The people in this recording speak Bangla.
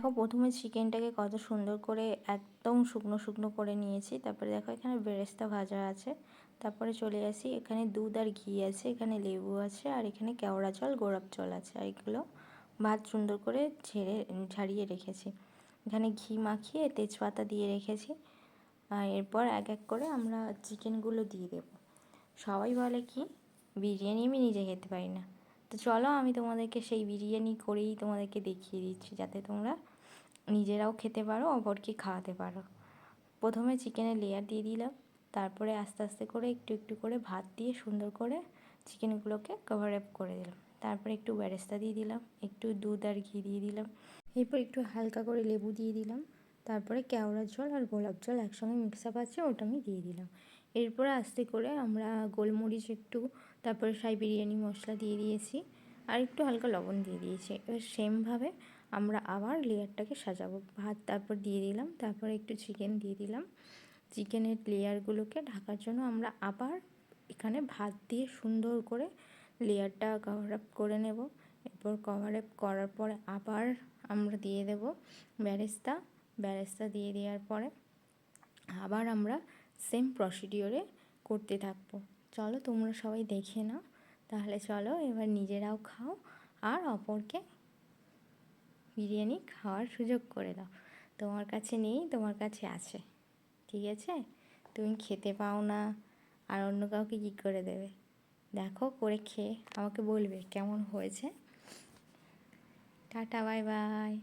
দেখো প্রথমে চিকেনটাকে কত সুন্দর করে একদম শুকনো শুকনো করে নিয়েছি। তারপরে দেখো এখানে বেরেস্তা ভাজা আছে। তারপরে চলে আসি, এখানে দুধ আর ঘি আছে, এখানে লেবু আছে, আর এখানে কেওড়া জল গোলাপ জল আছে। আর এগুলো ভাত সুন্দর করে ঝাড়িয়ে রেখেছি। এখানে ঘি মাখিয়ে তেজপাতা দিয়ে রেখেছি। আর এরপর এক এক করে আমরা চিকেনগুলো দিয়ে দেব। সবাই বলে কি বিরিয়ানি আমি নিজে খেতে পারি না, তো চলো আমি তোমাদেরকে সেই বিরিয়ানি করেই তোমাদেরকে দেখিয়ে দিচ্ছি, যাতে তোমরা নিজেরাও খেতে পারো, অপরকে খাওয়াতে পারো। প্রথমে চিকেনের লেয়ার দিয়ে দিলাম, তারপরে আস্তে আস্তে করে একটু একটু করে ভাত দিয়ে সুন্দর করে চিকেনগুলোকে কভার আপ করে দিলাম। তারপরে একটু বেরেস্তা দিয়ে দিলাম, একটু দুধ আর ঘি দিয়ে দিলাম, এরপর একটু হালকা করে লেবু দিয়ে দিলাম। তারপরে কেওড়ার জল আর গোলাপ জল একসঙ্গে মিক্স আপ আছে, ওটা আমি দিয়ে দিলাম। এরপরে আস্তে করে আমরা গোলমরিচ একটু, তারপরে সাই বিরিয়ানি মশলা দিয়ে দিয়েছি, আর একটু হালকা লবণ দিয়ে দিয়েছি। এবার সেমভাবে আমরা আবার লেয়ারটাকে সাজাবো। ভাত তারপর দিয়ে দিলাম, তারপরে একটু চিকেন দিয়ে দিলাম। চিকেনের লেয়ারগুলোকে ঢাকার জন্য আমরা আবার এখানে ভাত দিয়ে সুন্দর করে লেয়ারটা কভার আপ করে নেব। এরপর কভার আপ করার পরে আবার আমরা দিয়ে দেব বেরেস্তা দিয়ে দেওয়ার পরে আবার আমরা সেম প্রসিডিওরে করতে থাকবো। চলো তোমরা সবাই দেখে নাও, তাহলে চলো এবার নিজেরাও খাও আর অপরকে বিরিয়ানি খাওয়ার সুযোগ করে দাও। তোমার কাছে নেই, তোমার কাছে আছে, ঠিক আছে? তুমি খেতে পাও না আর অন্য কাউকে কী করে দেবে? দেখো করে খেয়ে আমাকে বলবে কেমন হয়েছে। Tata, bye bye.